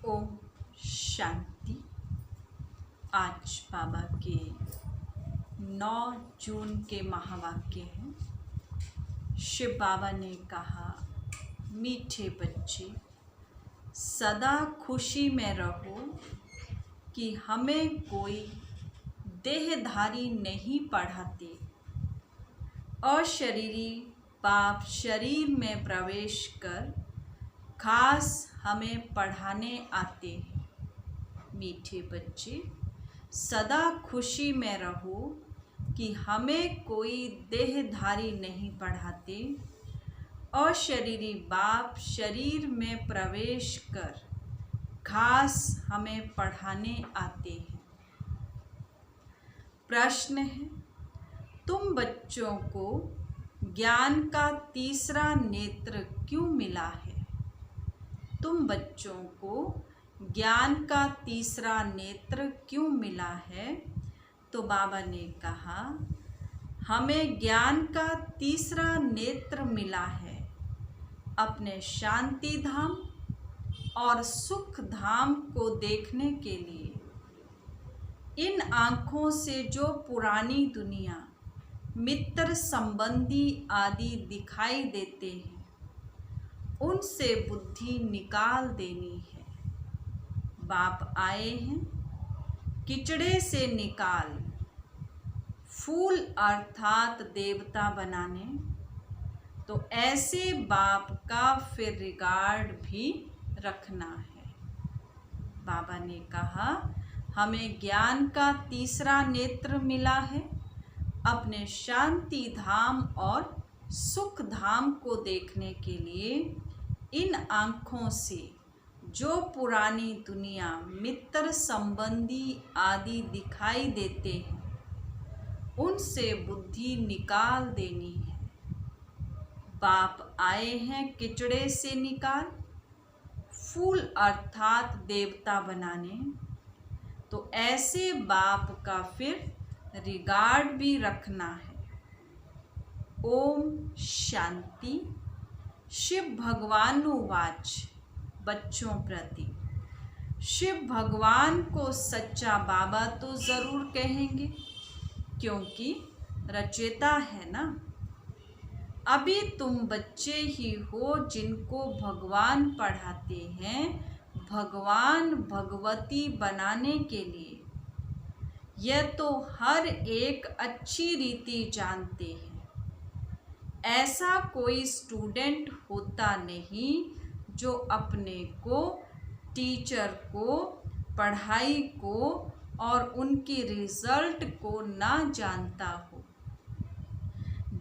ओम शांति। आज बाबा के 9 जून के महावाक्य हैं। शिव बाबा ने कहा, मीठे बच्चे सदा खुशी में रहो कि हमें कोई देहधारी नहीं पढ़ाते। अशरीरी बाप शरीर में प्रवेश कर खास हमें पढ़ाने आते हैं। मीठे बच्चे सदा खुशी में रहो कि हमें कोई देहधारी नहीं पढ़ाते। अशरीरी बाप शरीर में प्रवेश कर खास हमें पढ़ाने आते हैं। प्रश्न है, तुम बच्चों को ज्ञान का तीसरा नेत्र क्यों मिला है? तुम बच्चों को ज्ञान का तीसरा नेत्र क्यों मिला है? तो बाबा ने कहा, हमें ज्ञान का तीसरा नेत्र मिला है अपने शांति धाम और सुख धाम को देखने के लिए। इन आँखों से जो पुरानी दुनिया, मित्र संबंधी आदि दिखाई देते हैं, उनसे बुद्धि निकाल देनी है। बाप आए हैं किचड़े से निकाल फूल अर्थात देवता बनाने। तो ऐसे बाप का फिर रिगार्ड भी रखना है। बाबा ने कहा, हमें ज्ञान का तीसरा नेत्र मिला है अपने शांति धाम और सुख धाम को देखने के लिए। इन आँखों से जो पुरानी दुनिया, मित्र संबंधी आदि दिखाई देते हैं, उनसे बुद्धि निकाल देनी है। बाप आए हैं किचड़े से निकाल फूल अर्थात देवता बनाने। तो ऐसे बाप का फिर रिगार्ड भी रखना है। ओम शांति। शिव भगवानुवाच। बच्चों प्रति शिव भगवान को सच्चा बाबा तो ज़रूर कहेंगे, क्योंकि रचयिता है ना। अभी तुम बच्चे ही हो जिनको भगवान पढ़ाते हैं भगवान भगवती बनाने के लिए। यह तो हर एक अच्छी रीति जानते हैं। ऐसा कोई स्टूडेंट होता नहीं जो अपने को, टीचर को, पढ़ाई को और उनकी रिजल्ट को ना जानता हो।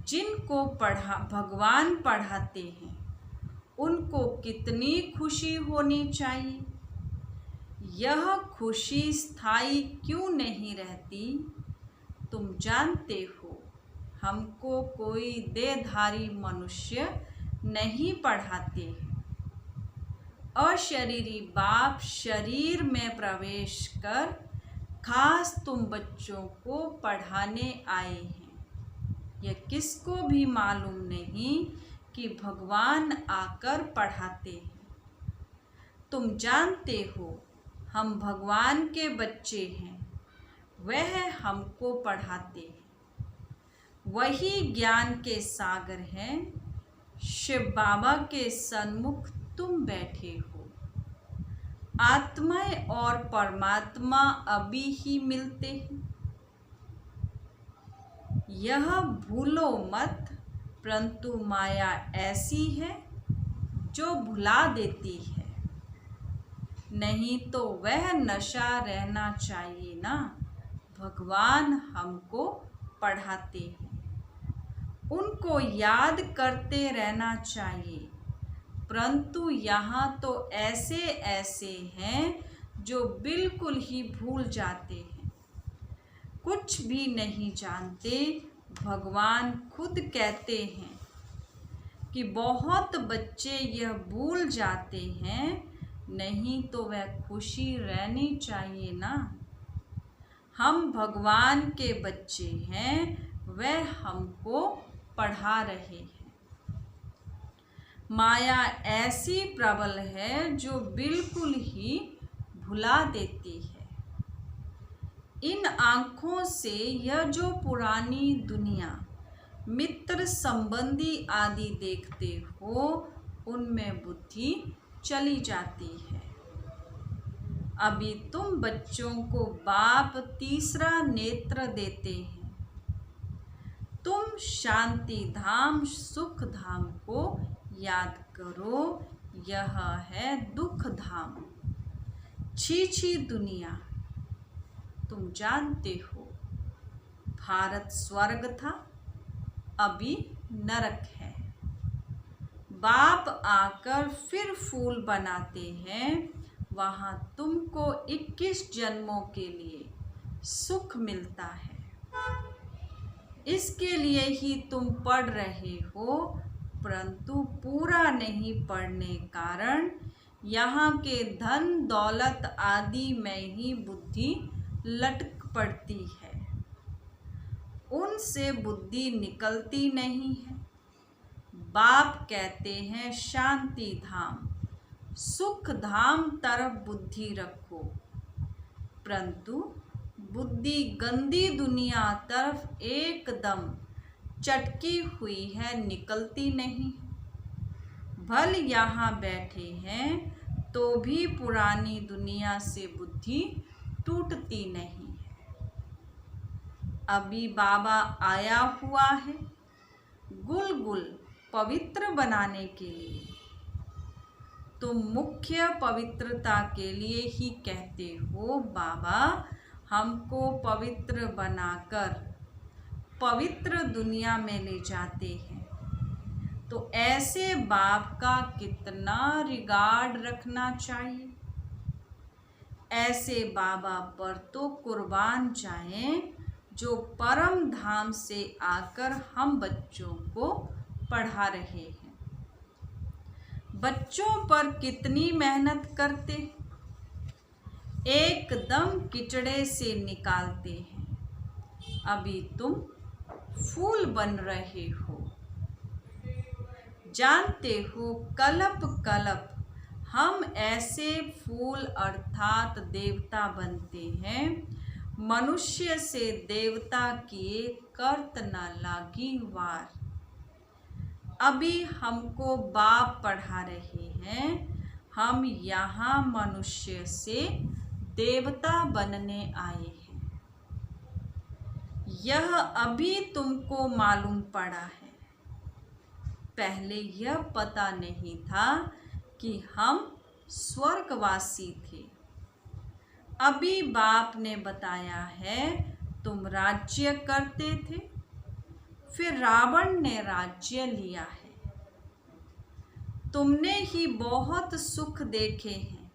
जिनको भगवान पढ़ाते हैं उनको कितनी खुशी होनी चाहिए। यह खुशी स्थायी क्यों नहीं रहती? तुम जानते हो, हमको कोई देहधारी मनुष्य नहीं पढ़ाते हैं। अशरीरी बाप शरीर में प्रवेश कर खास तुम बच्चों को पढ़ाने आए हैं। यह किसको भी मालूम नहीं कि भगवान आकर पढ़ाते हैं। तुम जानते हो, हम भगवान के बच्चे हैं, वह हमको पढ़ाते हैं। वही ज्ञान के सागर हैं। शिव बाबा के सन्मुख तुम बैठे हो। आत्मा और परमात्मा अभी ही मिलते हैं, यह भूलो मत। परंतु माया ऐसी है जो भुला देती है। नहीं तो वह नशा रहना चाहिए ना। भगवान हमको पढ़ाते हैं, उनको याद करते रहना चाहिए। परंतु यहाँ तो ऐसे ऐसे हैं जो बिल्कुल ही भूल जाते हैं, कुछ भी नहीं जानते। भगवान खुद कहते हैं कि बहुत बच्चे यह भूल जाते हैं, नहीं तो वह खुशी रहनी चाहिए ना। हम भगवान के बच्चे हैं, वह हमको पढ़ा रहे हैं। माया ऐसी प्रबल है जो बिल्कुल ही भुला देती है। इन आँखों से यह जो पुरानी दुनिया, मित्र संबंधी आदि देखते हो, उनमें बुद्धि चली जाती है। अभी तुम बच्चों को बाप तीसरा नेत्र देते हैं। तुम शांति धाम, सुख धाम को याद करो, यह है दुख धाम। छी छी दुनिया, तुम जानते हो भारत स्वर्ग था, अभी नरक है। बाप आकर फिर फूल बनाते हैं, वहाँ तुमको 21 जन्मों के लिए सुख मिलता है। इसके लिए ही तुम पढ़ रहे हो, परंतु पूरा नहीं पढ़ने कारण यहाँ के धन दौलत आदि में ही बुद्धि लटक पड़ती है। उनसे बुद्धि निकलती नहीं है। बाप कहते हैं शांति धाम, सुख धाम तरफ बुद्धि रखो, परंतु बुद्धि गंदी दुनिया तरफ एकदम चटकी हुई है, निकलती नहीं। भल यहाँ बैठे हैं तो भी पुरानी दुनिया से बुद्धि टूटती नहीं है। अभी बाबा आया हुआ है गुल पवित्र बनाने के लिए। तुम मुख्य पवित्रता के लिए ही कहते हो, बाबा हमको पवित्र बनाकर पवित्र दुनिया में ले जाते हैं। तो ऐसे बाप का कितना रिगार्ड रखना चाहिए। ऐसे बाबा पर तो कुर्बान जाएं जो परम धाम से आकर हम बच्चों को पढ़ा रहे हैं। बच्चों पर कितनी मेहनत करते, एकदम किचड़े से निकालते हैं। अभी तुम फूल बन रहे हो। जानते हो कलप कलप हम ऐसे फूल अर्थात देवता बनते हैं। मनुष्य से देवता किए कर्त न लागी वार। अभी हमको बाप पढ़ा रहे हैं, हम यहाँ मनुष्य से देवता बनने आए हैं। यह अभी तुमको मालूम पड़ा है। पहले यह पता नहीं था कि हम स्वर्गवासी थे। अभी बाप ने बताया है तुम राज्य करते थे, फिर रावण ने राज्य लिया है। तुमने ही बहुत सुख देखे हैं,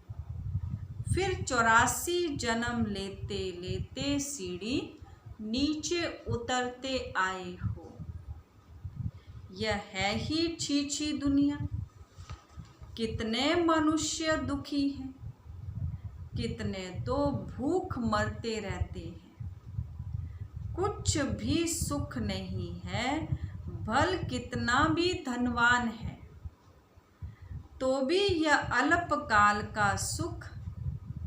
फिर 84 जन्म लेते लेते सीढ़ी नीचे उतरते आए हो। यह है ही छी दुनिया। कितने मनुष्य दुखी हैं, कितने तो भूख मरते रहते हैं। कुछ भी सुख नहीं है, भल कितना भी धनवान है, तो भी यह अल्पकाल का सुख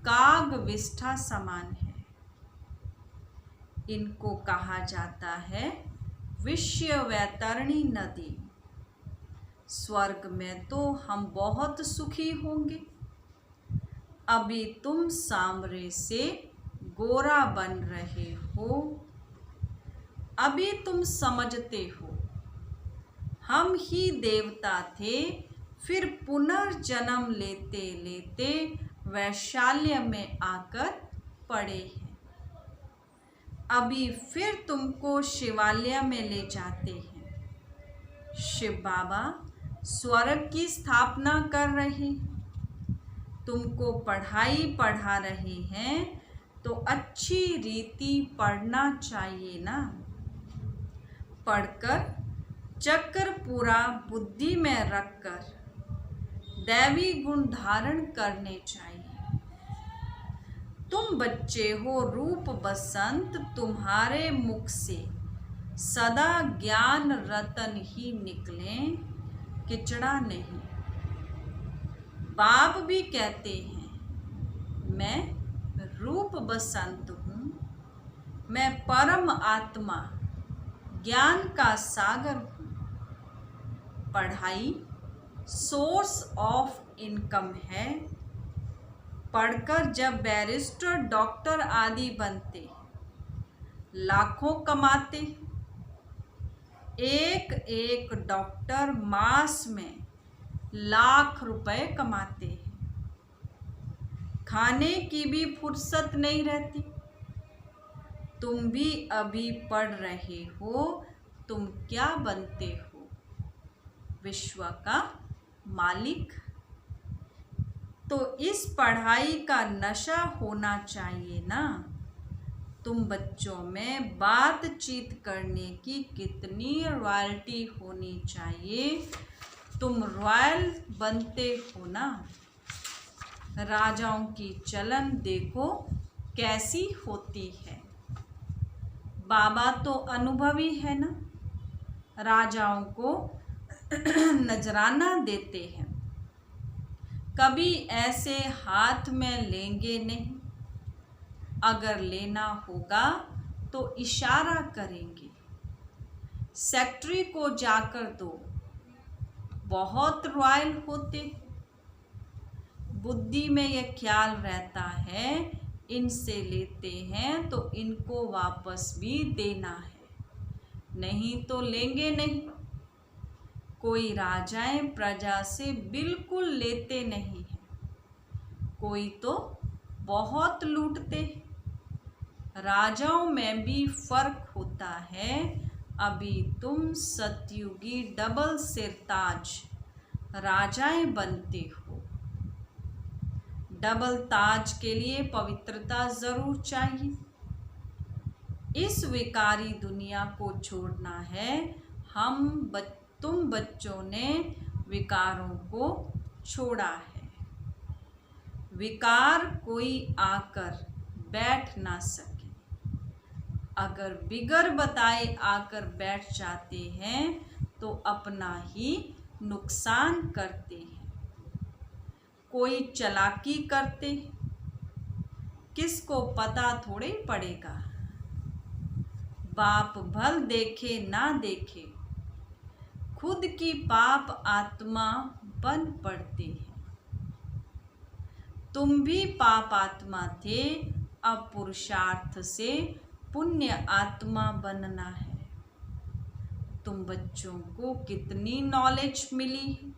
काग विष्ठा समान है। इनको कहा जाता है विश्व वैतरणी नदी। स्वर्ग में तो हम बहुत सुखी होंगे। अभी तुम सांवरे से गोरा बन रहे हो। अभी तुम समझते हो हम ही देवता थे, फिर पुनर्जन्म लेते लेते वैशाल्य में आकर पड़े हैं। अभी फिर तुमको शिवालय में ले जाते हैं। शिव बाबा स्वर्ग की स्थापना कर रहे हैं। तुमको पढ़ाई पढ़ा रहे हैं तो अच्छी रीति पढ़ना चाहिए ना। पढ़कर चक्र पूरा बुद्धि में रखकर दैवी गुण धारण करने चाहिए। तुम बच्चे हो, रूप बसंत तुम्हारे मुख से सदा ज्ञान रतन ही निकलें, किचड़ा नहीं। बाप भी कहते हैं मैं रूप बसंत हूँ, मैं परम आत्मा ज्ञान का सागर हूँ। पढ़ाई सोर्स ऑफ इनकम है। पढ़कर जब बैरिस्टर डॉक्टर आदि बनते, लाखों कमाते, एक एक डॉक्टर मास में लाख रुपए कमाते हैं। खाने की भी फुर्सत नहीं रहती। तुम भी अभी पढ़ रहे हो, तुम क्या बनते हो? विश्व का मालिक। तो इस पढ़ाई का नशा होना चाहिए ना। तुम बच्चों में बातचीत करने की कितनी रॉयल्टी होनी चाहिए। तुम रॉयल बनते हो ना। राजाओं की चलन देखो कैसी होती है। बाबा तो अनुभवी है ना। राजाओं को नजराना देते हैं। कभी ऐसे हाथ में लेंगे नहीं। अगर लेना होगा तो इशारा करेंगे। सेक्रेटरी को जाकर दो, बहुत रॉयल होते। बुद्धि में यह ख्याल रहता है इनसे लेते हैं तो इनको वापस भी देना है, नहीं तो लेंगे नहीं। कोई राजाएं प्रजा से बिल्कुल लेते नहीं हैं, कोई तो बहुत लूटते। राजाओं में भी फर्क होता है। अभी तुम सतयुगी डबल सिरताज राजाएं बनते हो। डबल ताज के लिए पवित्रता जरूर चाहिए। इस विकारी दुनिया को छोड़ना है। तुम बच्चों ने विकारों को छोड़ा है। विकार कोई आकर बैठ ना सके। अगर बिगर बताए आकर बैठ जाते हैं तो अपना ही नुकसान करते हैं। कोई चालाकी करते, किसको पता थोड़े पड़ेगा। बाप भल देखे ना देखे, खुद की पाप आत्मा बन पड़ते हैं। तुम भी पाप आत्मा थे, अब पुरुषार्थ से पुण्य आत्मा बनना है। तुम बच्चों को कितनी नॉलेज मिली।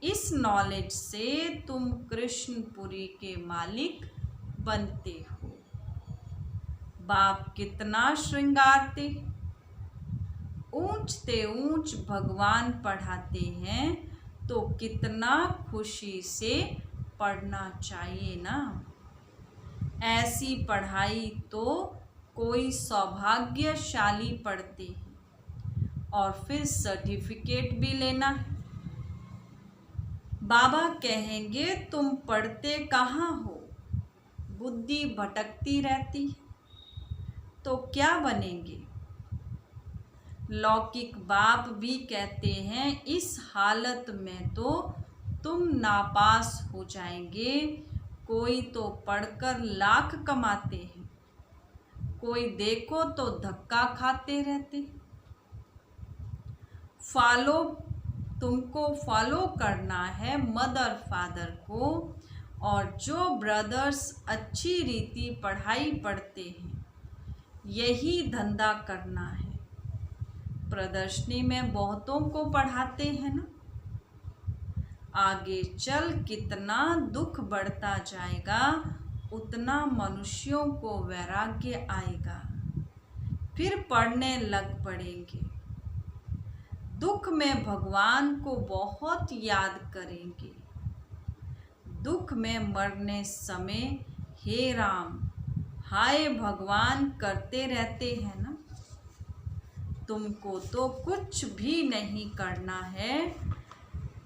इस नॉलेज से तुम कृष्णपुरी के मालिक बनते हो। बाप कितना श्रृंगारते, ऊंचते ऊंच भगवान पढ़ाते हैं तो कितना खुशी से पढ़ना चाहिए ना। ऐसी पढ़ाई तो कोई सौभाग्यशाली पढ़ते हैं और फिर सर्टिफिकेट भी लेना है। बाबा कहेंगे तुम पढ़ते कहाँ हो, बुद्धि भटकती रहती है, तो क्या बनेंगे। लौकिक बाप भी कहते हैं इस हालत में तो तुम नापास हो जाएंगे। कोई तो पढ़कर लाख कमाते हैं, कोई देखो तो धक्का खाते रहते। तुमको फॉलो करना है मदर फादर को, और जो ब्रदर्स अच्छी रीति पढ़ाई पढ़ते हैं यही धंधा करना है। प्रदर्शनी में बहुतों को पढ़ाते हैं ना। आगे चल कितना दुख बढ़ता जाएगा, उतना मनुष्यों को वैराग्य आएगा, फिर पढ़ने लग पड़ेंगे। दुख में भगवान को बहुत याद करेंगे। दुख में मरने समय हे राम हाय भगवान करते रहते हैं ना। तुमको तो कुछ भी नहीं करना है,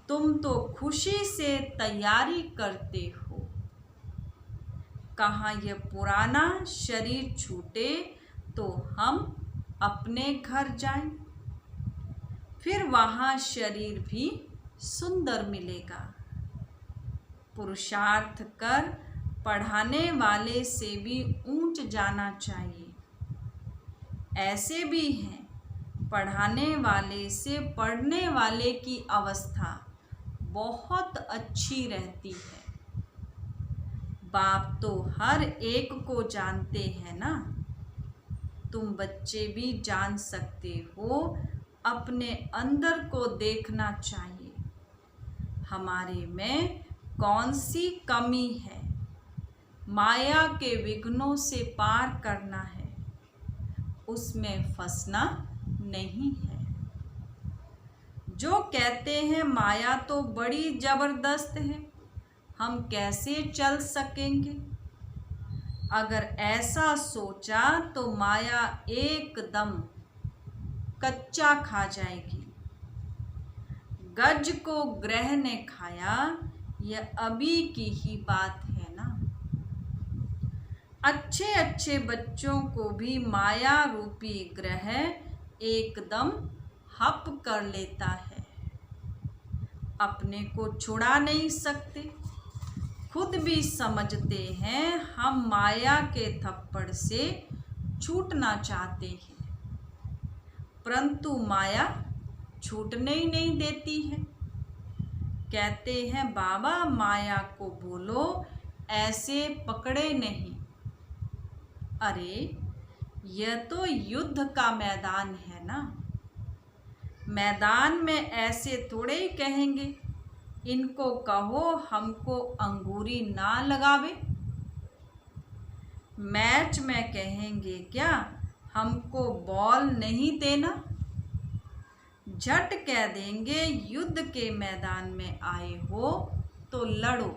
तुम तो खुशी से तैयारी करते हो। कहाँ यह पुराना शरीर छूटे तो हम अपने घर जाएं, फिर वहाँ शरीर भी सुंदर मिलेगा। पुरुषार्थ कर पढ़ाने वाले से भी ऊंच जाना चाहिए। ऐसे भी हैं पढ़ाने वाले से पढ़ने वाले की अवस्था बहुत अच्छी रहती है। बाप तो हर एक को जानते हैं ना। तुम बच्चे भी जान सकते हो, अपने अंदर को देखना चाहिए। हमारे में कौन सी कमी है? माया के विघ्नों से पार करना है, उसमें फंसना नहीं है। जो कहते हैं माया तो बड़ी जबरदस्त है, हम कैसे चल सकेंगे? अगर ऐसा सोचा तो माया एकदम कच्चा खा जाएगी। गज को ग्रह ने खाया, यह अभी की ही बात है ना। अच्छे अच्छे बच्चों को भी माया रूपी ग्रह एकदम हप कर लेता है। अपने को छुड़ा नहीं सकते, खुद भी समझते हैं हम माया के थप्पड़ से छूटना चाहते हैं, परंतु माया छूटने ही नहीं देती है। कहते हैं बाबा माया को बोलो ऐसे पकड़े नहीं। अरे यह तो युद्ध का मैदान है ना। मैदान में ऐसे थोड़े ही कहेंगे इनको कहो हमको अंगूरी ना लगावे। मैच में कहेंगे क्या हमको बॉल नहीं देना। झट कह देंगे युद्ध के मैदान में आए हो तो लड़ो,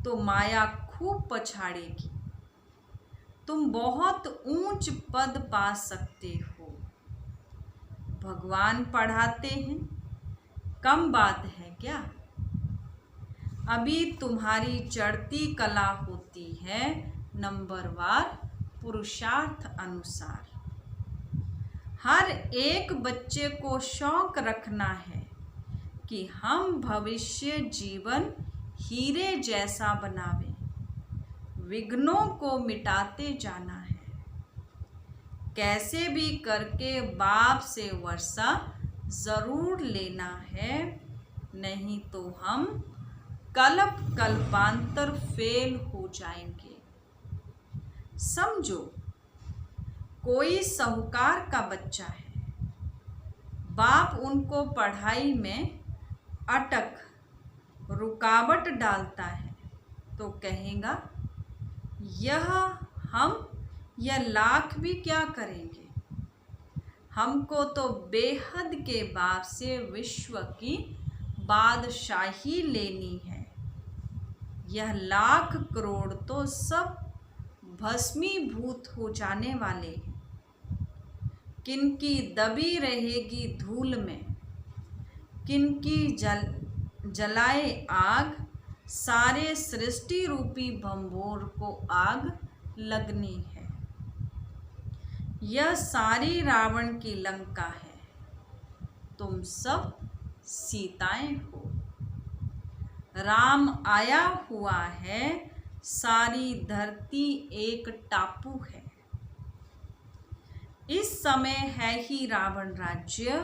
तो माया खूब पछाड़ेगी। तुम बहुत ऊंच पद पा सकते हो। भगवान पढ़ाते हैं, कम बात है क्या? अभी तुम्हारी चढ़ती कला होती है नंबरवार पुरुषार्थ अनुसार। हर एक बच्चे को शौक रखना है कि हम भविष्य जीवन हीरे जैसा बनावें। विघ्नों को मिटाते जाना है। कैसे भी करके बाप से वर्षा ज़रूर लेना है, नहीं तो हम कल्प कल्पांतर फेल हो जाएंगे। समझो कोई साहूकार का बच्चा है, बाप उनको पढ़ाई में अटक रुकावट डालता है तो कहेगा यह लाख भी क्या करेंगे। हमको तो बेहद के बाप से विश्व की बादशाही लेनी है। यह लाख करोड़ तो सब भस्मीभूत हो जाने वाले हैं। किनकी दबी रहेगी धूल में, किनकी जलाए आग। सारे सृष्टि रूपी भंबोर को आग लगनी है। यह सारी रावण की लंका है, तुम सब सीताएं हो। राम आया हुआ है, सारी धरती एक टापू है। इस समय है ही रावण राज्य।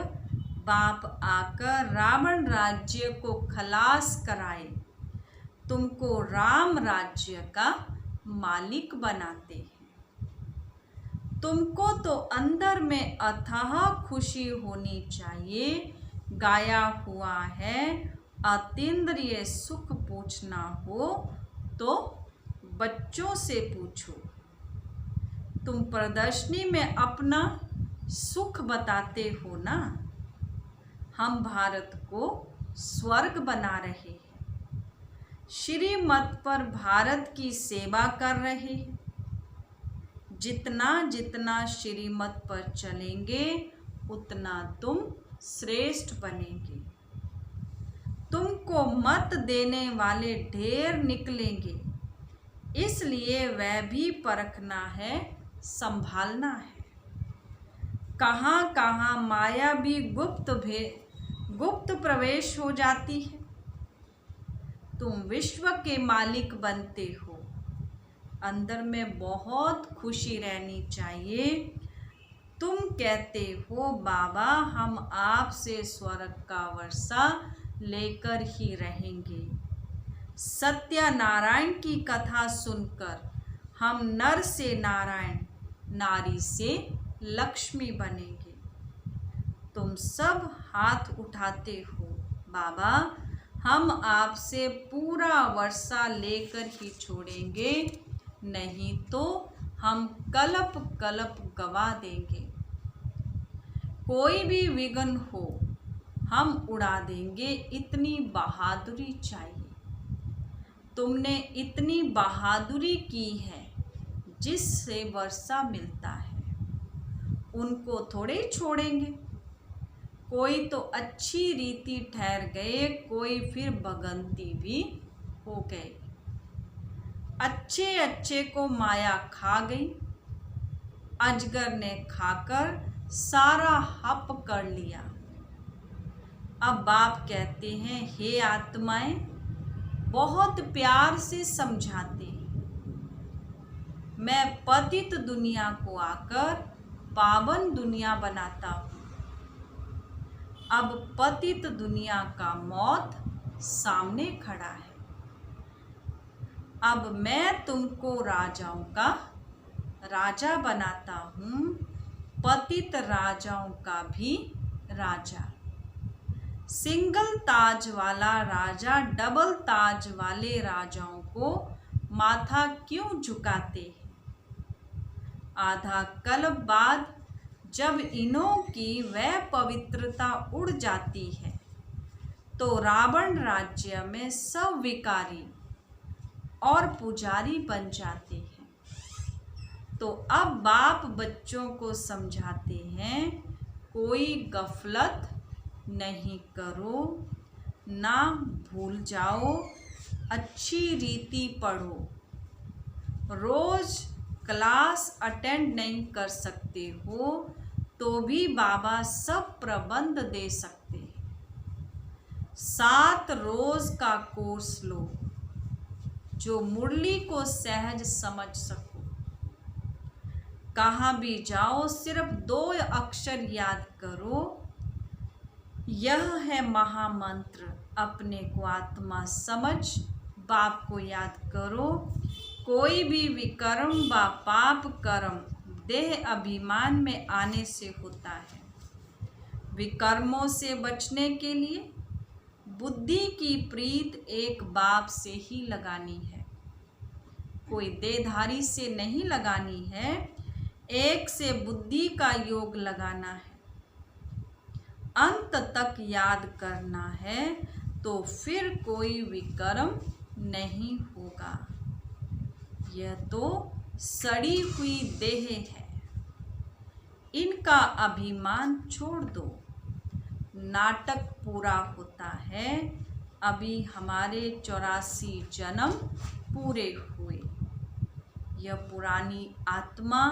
बाप आकर रावण राज्य को खलास कराए, तुमको राम राज्य का मालिक बनाते हैं। तुमको तो अंदर में अथाह खुशी होनी चाहिए। गाया हुआ है अतीन्द्रिय सुख पूछना हो तो बच्चों से पूछो। तुम प्रदर्शनी में अपना सुख बताते हो ना। हम भारत को स्वर्ग बना रहे हैं, श्रीमत पर भारत की सेवा कर रहे हैं। जितना जितना श्रीमत पर चलेंगे उतना तुम श्रेष्ठ बनेंगे। तुमको मत देने वाले ढेर निकलेंगे, इसलिए वह भी परखना है, संभालना है। कहाँ कहाँ माया भी गुप्त प्रवेश हो जाती है। तुम विश्व के मालिक बनते हो। अंदर में बहुत खुशी रहनी चाहिए। तुम कहते हो बाबा हम आपसे स्वर्ग का वर्षा लेकर ही रहेंगे। सत्यनारायण की कथा सुनकर हम नर से नारायण, नारी से लक्ष्मी बनेंगे। तुम सब हाथ उठाते हो बाबा हम आपसे पूरा वर्षा लेकर ही छोड़ेंगे, नहीं तो हम कलप कलप गवा देंगे। कोई भी विघ्न हो हम उड़ा देंगे, इतनी बहादुरी चाहिए। तुमने इतनी बहादुरी की है जिससे वर्षा मिलता है, उनको थोड़े छोड़ेंगे। कोई तो अच्छी रीति ठहर गए, कोई फिर भगंती भी हो गए। अच्छे अच्छे को माया खा गई। अजगर ने खाकर सारा हप कर लिया। अब बाप कहते हैं हे आत्माएं, बहुत प्यार से समझाते हैं। मैं पतित दुनिया को आकर पावन दुनिया बनाता हूँ। अब पतित दुनिया का मौत सामने खड़ा है। अब मैं तुमको राजाओं का राजा बनाता हूँ, पतित राजाओं का भी राजा। सिंगल ताज वाला राजा डबल ताज वाले राजाओं को माथा क्यों झुकाते हैं? आधा कल्प बाद जब इनों की वह पवित्रता उड़ जाती है तो रावण राज्य में सब विकारी और पुजारी बन जाते हैं। तो अब बाप बच्चों को समझाते हैं कोई गफलत नहीं करो, ना भूल जाओ, अच्छी रीति पढ़ो। रोज क्लास अटेंड नहीं कर सकते हो तो भी बाबा सब प्रबंध दे सकते हैं। 7 रोज का कोर्स लो जो मुरली को सहज समझ सको। कहाँ भी जाओ सिर्फ 2 अक्षर याद करो, यह है महामंत्र। अपने को आत्मा समझ बाप को याद करो। कोई भी विकर्म व पाप कर्म देह अभिमान में आने से होता है। विकर्मों से बचने के लिए बुद्धि की प्रीत एक बाप से ही लगानी है, कोई देहधारी से नहीं लगानी है। एक से बुद्धि का योग लगाना है, अंत तक याद करना है, तो फिर कोई विकर्म नहीं होगा। यह तो सड़ी हुई देह है, इनका अभिमान छोड़ दो। नाटक पूरा होता है, अभी हमारे 84 जन्म पूरे हुए। यह पुरानी आत्मा,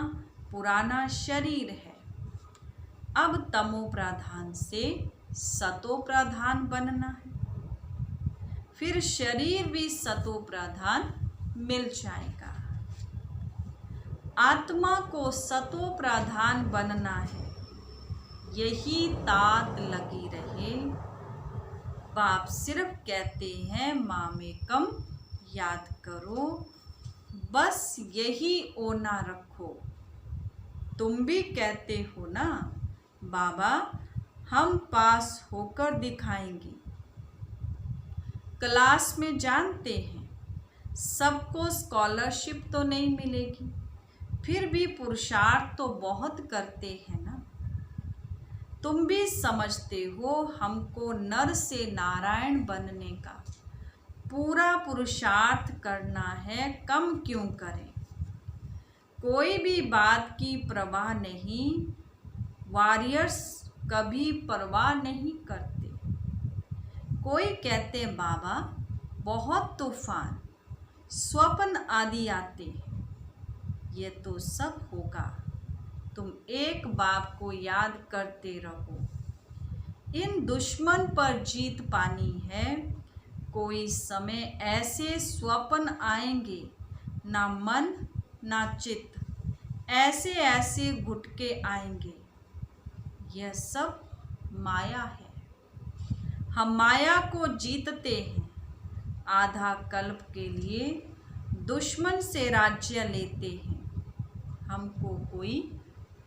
पुराना शरीर है। अब तमो प्रधान से सतो प्रधान बनना है, फिर शरीर भी सतो प्रधान मिल जाएगा। आत्मा को सतो प्रधान बनना है, यही तात लगी रहे। बाप सिर्फ कहते हैं मामेकम याद करो, बस यही ओना रखो। तुम भी कहते हो ना बाबा हम पास होकर दिखाएंगे। क्लास में जानते हैं सबको स्कॉलरशिप तो नहीं मिलेगी, फिर भी पुरुषार्थ तो बहुत करते हैं ना। तुम भी समझते हो हमको नर से नारायण बनने का पूरा पुरुषार्थ करना है, कम क्यों करें। कोई भी बात की परवाह नहीं, वॉरियर्स कभी परवाह नहीं करते। कोई कहते बाबा बहुत तूफान स्वप्न आदि आते हैं, ये तो सब होगा। तुम एक बाप को याद करते रहो। इन दुश्मन पर जीत पानी है। कोई समय ऐसे स्वप्न आएंगे, ना मन ना चित्त, ऐसे ऐसे घुटके आएंगे। यह सब माया है। हम माया को जीतते हैं। आधा कल्प के लिए दुश्मन से राज्य लेते हैं। हमको कोई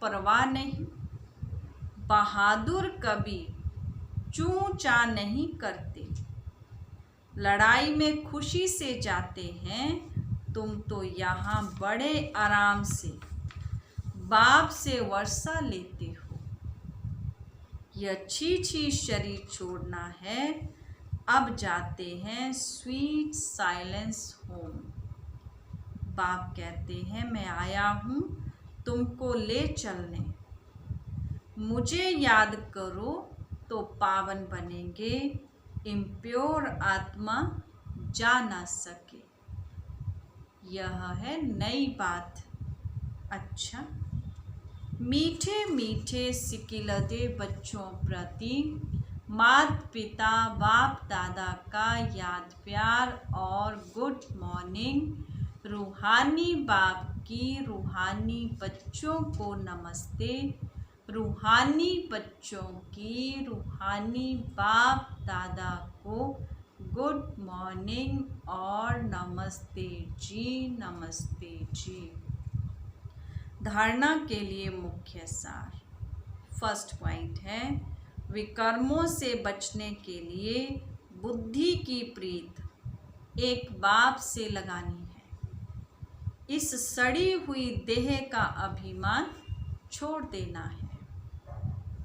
परवाह नहीं। बहादुर कभी चूं चा नहीं करते। लड़ाई में खुशी से जाते हैं। तुम तो यहाँ बड़े आराम से बाप से वर्षा लेते हो। यह छी शरीर छोड़ना है। अब जाते हैं स्वीट साइलेंस होम। बाप कहते हैं मैं आया हूँ तुमको ले चलने। मुझे याद करो तो पावन बनेंगे। इम्प्योर आत्मा जा ना सके। यह है नई बात। अच्छा, मीठे मीठे सिकिलदे बच्चों प्रति माता पिता बाप दादा का याद प्यार और गुड मॉर्निंग। रूहानी बाप की रूहानी बच्चों को नमस्ते। रूहानी बच्चों की रूहानी बाप दादा को गुड मॉर्निंग और नमस्ते जी, नमस्ते जी। धारणा के लिए मुख्य सार। फर्स्ट पॉइंट है, विकर्मों से बचने के लिए बुद्धि की प्रीत एक बाप से लगानी है। इस सड़ी हुई देह का अभिमान छोड़ देना है।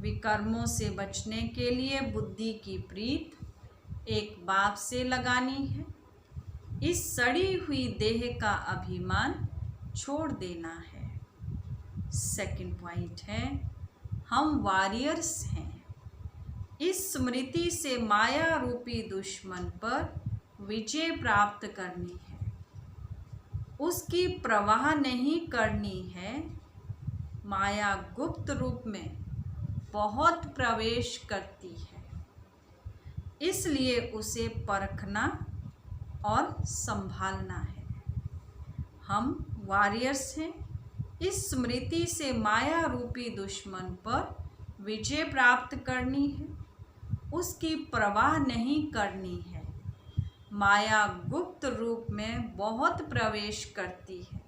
विकर्मों से बचने के लिए बुद्धि की प्रीत एक बाप से लगानी है। इस सड़ी हुई देह का अभिमान छोड़ देना है। सेकंड पॉइंट है, हम वॉरियर्स हैं। इस स्मृति से माया रूपी दुश्मन पर विजय प्राप्त करनी है। उसकी प्रवाह नहीं करनी है। माया गुप्त रूप में बहुत प्रवेश करती है, इसलिए उसे परखना और संभालना है। हम वॉरियर्स हैं। इस स्मृति से माया रूपी दुश्मन पर विजय प्राप्त करनी है। उसकी परवाह नहीं करनी है। माया गुप्त रूप में बहुत प्रवेश करती है,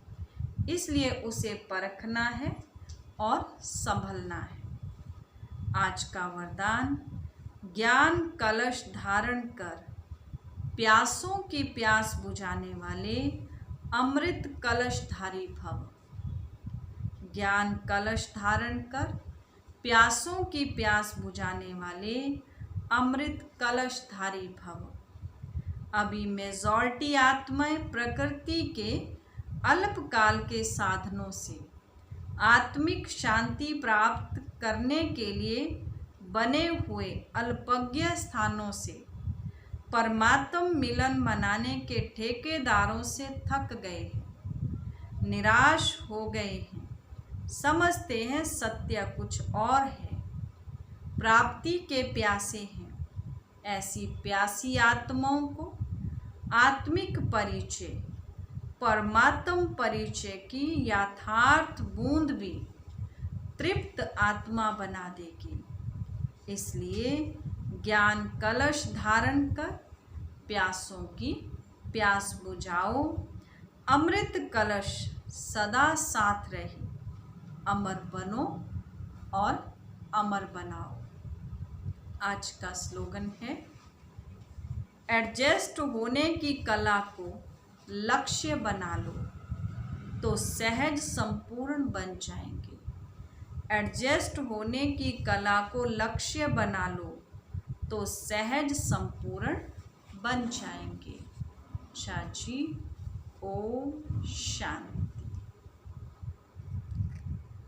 इसलिए उसे परखना है और संभलना है। आज का वरदान, ज्ञान कलश धारण कर प्यासों की प्यास बुझाने वाले अमृत कलशधारी भव। ज्ञान कलश धारण कर प्यासों की प्यास बुझाने वाले अमृत कलशधारी भव। अभी मेजॉरिटी आत्माएं प्रकृति के अल्पकाल के साधनों से आत्मिक शांति प्राप्त करने के लिए बने हुए अल्पज्ञ स्थानों से परमात्म मिलन मनाने के ठेकेदारों से थक गए हैं, निराश हो गए हैं। समझते हैं सत्य कुछ और है, प्राप्ति के प्यासे हैं। ऐसी प्यासी आत्माओं को आत्मिक परिचय, परमात्म परिचय की यथार्थ बूंद भी तृप्त आत्मा बना देगी। इसलिए ज्ञान कलश धारण कर प्यासों की प्यास बुझाओ। अमृत कलश सदा साथ रहे। अमर बनो और अमर बनाओ। आज का स्लोगन है, एडजस्ट होने की कला को लक्ष्य बना लो तो सहज संपूर्ण बन जाएंगे। एडजस्ट होने की कला को लक्ष्य बना लो तो सहज संपूर्ण बन जाएंगे। चाची, ओम शांति।